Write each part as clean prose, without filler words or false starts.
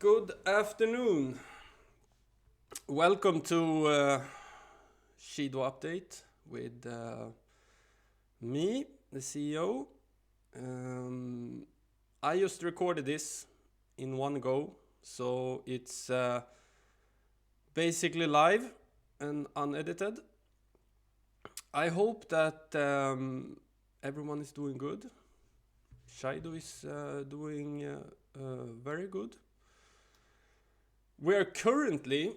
Good afternoon. Welcome to Shido Update with me, the CEO. I just recorded this in one go, so it's basically live and unedited. I hope that everyone is doing good. Shido is doing very good. We are currently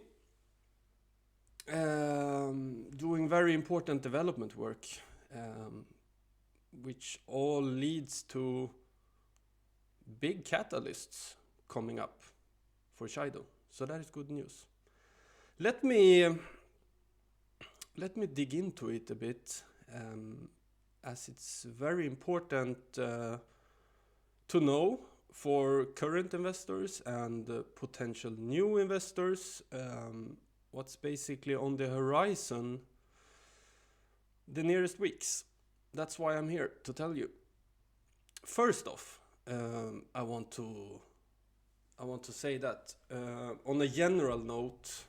doing very important development work, which all leads to big catalysts coming up for Shido. So that is good news. Let me dig into it a bit, as it's very important to know for current investors and potential new investors what's basically on the horizon the nearest weeks. That's why I'm here to tell you. First off, I want to say that on a general note,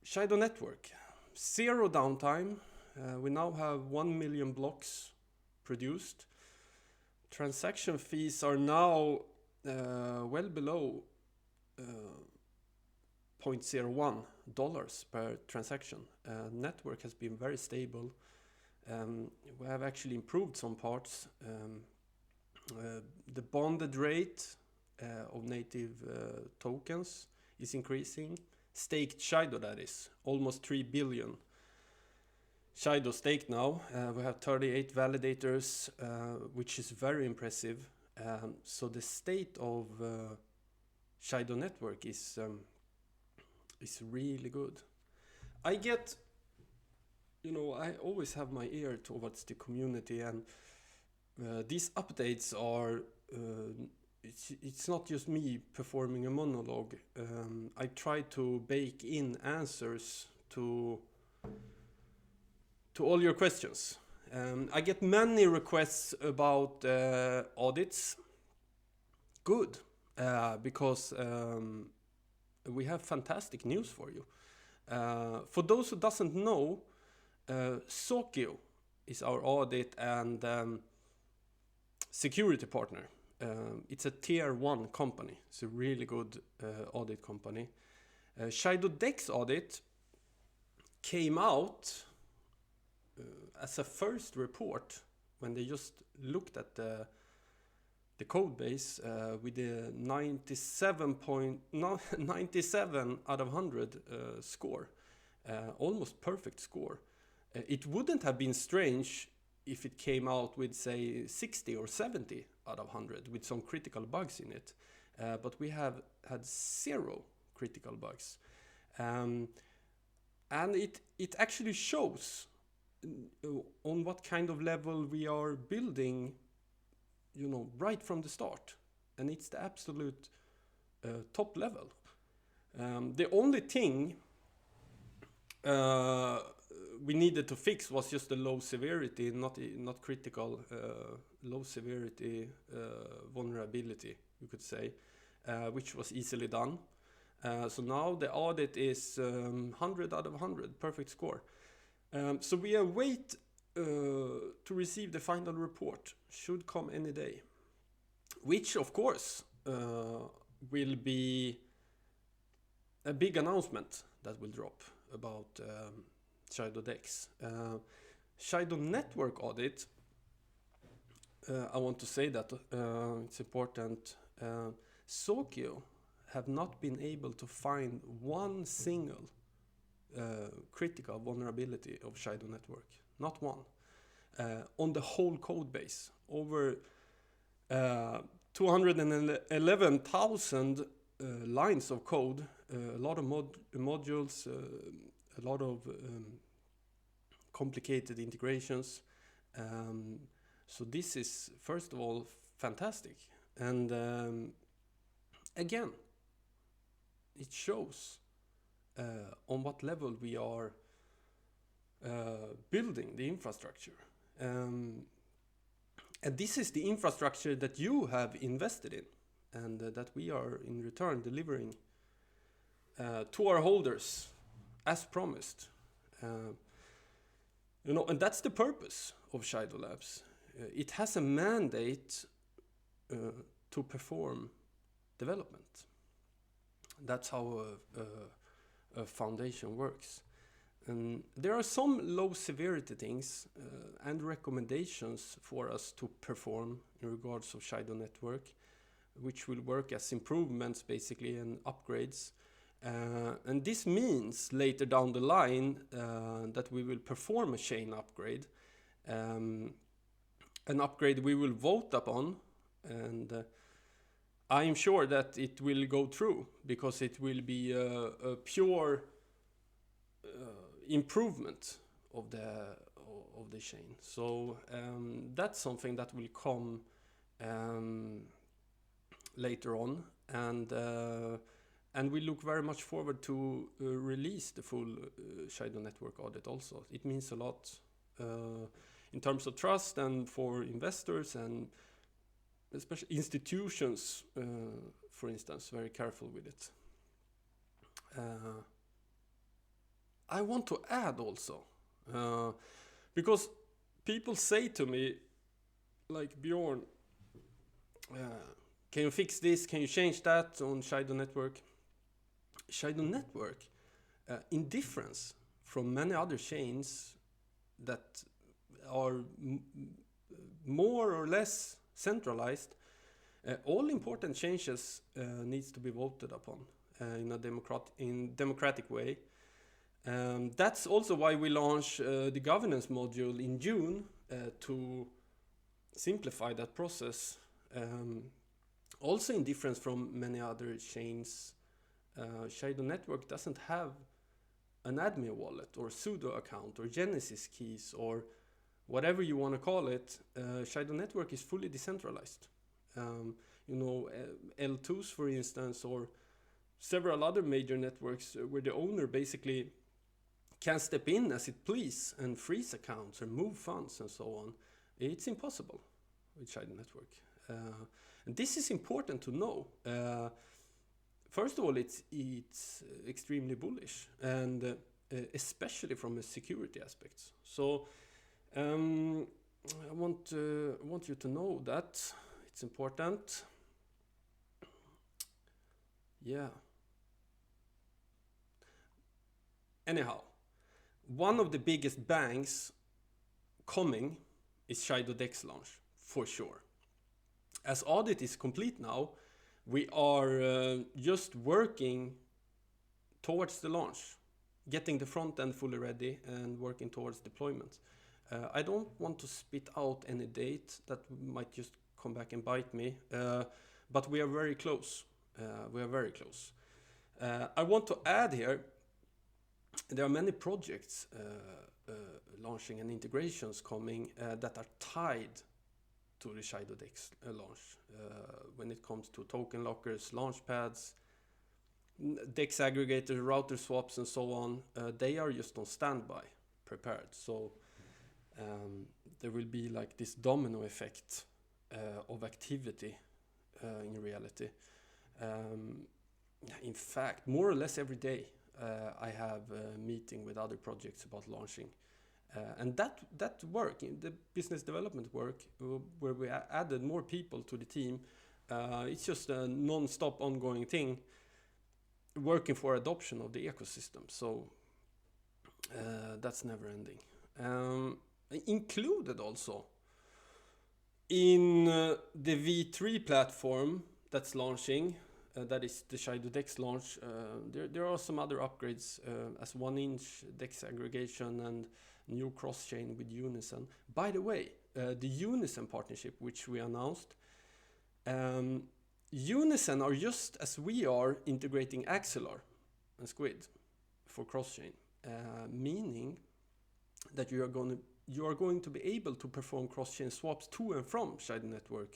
Shido Network, zero downtime. We now have 1 million blocks produced. Transaction fees are now well below $0.01 per transaction. Network has been very stable. We have actually improved some parts. The bonded rate of native tokens is increasing. Staked Shido, that is, almost 3 billion. Shido staked now. We have 38 validators, which is very impressive. So the state of Shido Network is really good. I always have my ear towards the community, and these updates are, it's not just me performing a monologue. I try to bake in answers to all your questions. I get many requests about audits. Good, because we have fantastic news for you. For those who doesn't know, Sokio is our audit and security partner. It's a tier 1 company. It's a really good audit company. Shido DEX audit came out as a first report when they just looked at the code base with the 97 out of 100 score, almost perfect score. It wouldn't have been strange if it came out with, say, 60 or 70 out of 100 with some critical bugs in it, but we have had 0 critical bugs, and it actually shows on what kind of level we are building, right from the start, and it's the absolute top level. The only thing we needed to fix was just the low severity, not critical, low severity vulnerability, you could say, which was easily done. So now the audit is 100 out of 100, perfect score. So we await to receive the final report. Should come any day, which of course will be a big announcement that will drop about Shido DEX. Shido Network audit, I want to say that it's important. Sokio have not been able to find one single critical vulnerability of Shido Network, not one, on the whole code base. Over 211,000 lines of code, a lot of modules, a lot of complicated integrations. So this is, first of all, fantastic. And again, it shows on what level we are building the infrastructure. And this is the infrastructure that you have invested in. and that we are in return delivering to our holders as promised. And that's the purpose of Shido Labs. It has a mandate to perform development. That's how a foundation works. And there are some low severity things and recommendations for us to perform in regards of Shido Network, which will work as improvements basically and upgrades. And this means later down the line that we will perform a chain upgrade, an upgrade we will vote upon, and I am sure that it will go through because it will be a pure improvement of the chain. So that's something that will come later on, and we look very much forward to release the full Shido Network audit also. It means a lot in terms of trust and for investors and especially institutions, for instance, very careful with it. I want to add also, because people say to me, like, Bjorn, can you fix this? Can you change that on Shido Network? Shido Network, in difference from many other chains that are more or less centralized, all important changes needs to be voted upon in a democratic way. That's also why we launched the governance module in June to simplify that process. Also in difference from many other chains, Shido Network doesn't have an admin wallet or sudo account or Genesis keys or whatever you want to call it. Shido Network is fully decentralized. L2s, for instance, or several other major networks where the owner basically can step in as it please and freeze accounts or move funds and so on. It's impossible with Shido Network. And this is important to know. First of all, it's extremely bullish, and especially from a security aspect. So I want you to know that it's important. Yeah. Anyhow, one of the biggest bangs coming is Shido DEX launch, for sure. As Audit is complete now, we are just working towards the launch, getting the front end fully ready and working towards deployment. I don't want to spit out any date that might just come back and bite me, but we are very close. I want to add here, there are many projects launching and integrations coming that are tied to the Shido DEX launch. When it comes to token lockers, launch pads, DEX aggregators, router swaps, and so on, they are just on standby, prepared. So there will be like this domino effect of activity in reality. In fact, more or less every day, I have a meeting with other projects about launching. And that work, the business development work, where we added more people to the team, it's just a non-stop ongoing thing, working for adoption of the ecosystem. So that's never ending. Included also in the V3 platform that's launching, that is the Shido DEX launch, there are some other upgrades as 1-inch DEX aggregation and new cross-chain with Unison. By the way, the Unison partnership, which we announced, Unison are just as we are integrating Axelar and Squid for cross-chain, meaning that you are going to be able to perform cross-chain swaps to and from Shido Network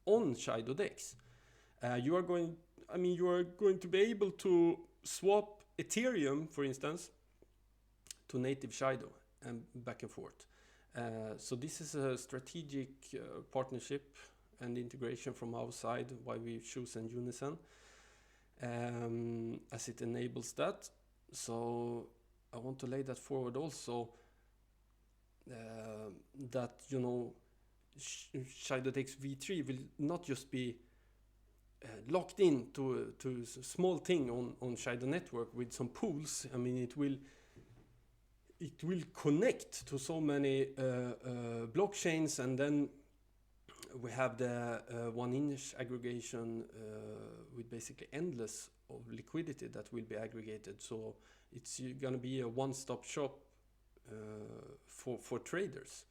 on Shido DEX. You are going to be able to swap Ethereum, for instance, to native Shido and back and forth. So this is a strategic partnership and integration from our side, why we've chosen Unison, as it enables that. So I want to lay that forward also, that, you know, Shido DEX v3 will not just be locked in to a small thing on Shido Network with some pools. I mean, it will connect to so many blockchains, and then we have the one-inch aggregation with basically endless of liquidity that will be aggregated. So it's going to be a one-stop shop for traders.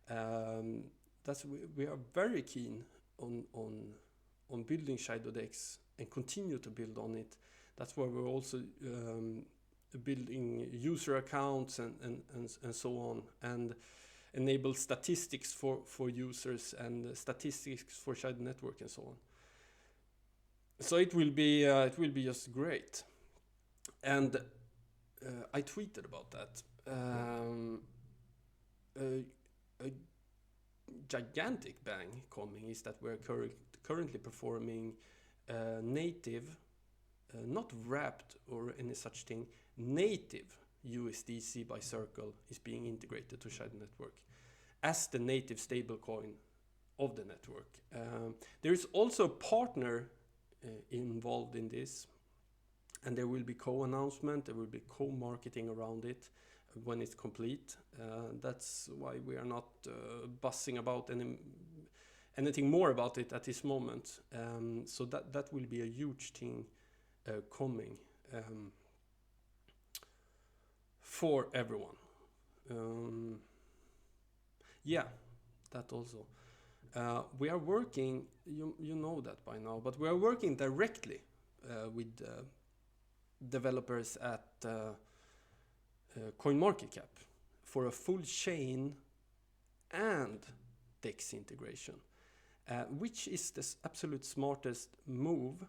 We are very keen on building Shido DEX and continue to build on it. That's why we're also building user accounts and so on, and enable statistics for users and statistics for Shido Network and so on. So it will be just great. And I tweeted about that. A gigantic bang coming is that we're currently performing native, not wrapped or any such thing, native USDC by Circle is being integrated to Shido Network as the native stablecoin of the network. There is also a partner involved in this, and there will be co-announcement, there will be co-marketing around it when it's complete. That's why we are not buzzing about anything more about it at this moment. So that will be a huge thing coming for everyone. Yeah, that also. We are working, you know that by now, but we are working directly with developers at CoinMarketCap for a full chain and DEX integration, which is the absolute smartest move.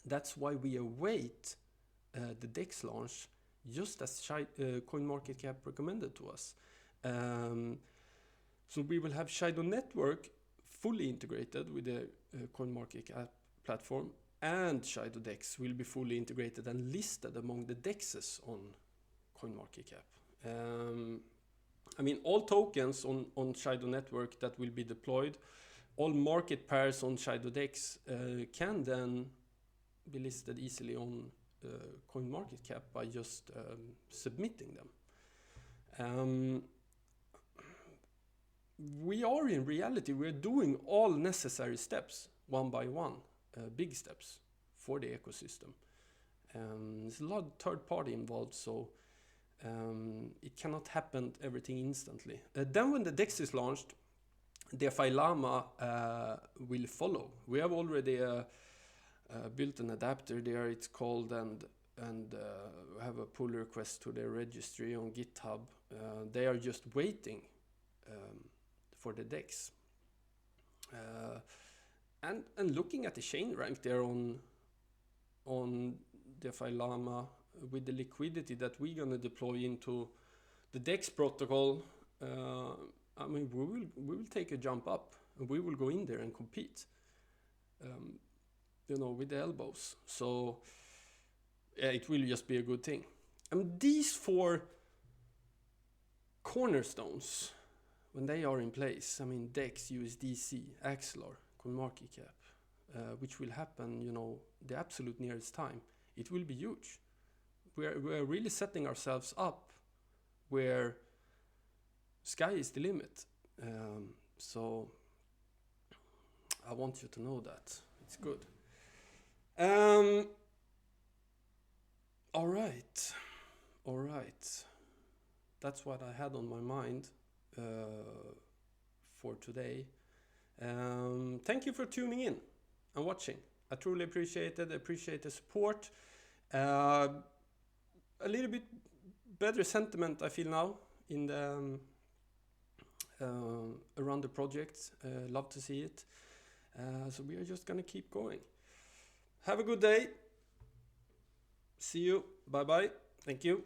That's why we await the DEX launch, just as CoinMarketCap recommended to us. So we will have Shido Network fully integrated with the CoinMarketCap platform, and Shido DEX will be fully integrated and listed among the DEXs on CoinMarketCap. I mean, all tokens on Shido Network that will be deployed, all market pairs on Shido DEX can then be listed easily on CoinMarketCap by just submitting them. We are in reality, we're doing all necessary steps one by one, big steps for the ecosystem. There's a lot of third party involved, so it cannot happen everything instantly. Then when the DEX is launched, DeFi Llama will follow. We have already built an adapter there, it's called, and have a pull request to their registry on GitHub. They are just waiting for the DEX. And looking at the chain rank there on DeFi Llama, with the liquidity that we're gonna deploy into the DEX protocol, I mean, we will take a jump up, and we will go in there and compete, you know, with the elbows. So yeah, it will just be a good thing. And these four cornerstones, when they are in place, I mean, DEX, USDC, Axelar, CoinMarketCap, which will happen, you know, the absolute nearest time, it will be huge. We're really setting ourselves up where sky is the limit. So I want you to know that. It's good. All right. That's what I had on my mind for today. Thank you for tuning in and watching. I truly appreciate it. I appreciate the support. A little bit better sentiment I feel now in the around the project. Love to see it. So we are just gonna keep going. Have a good day. See you. Bye bye. Thank you.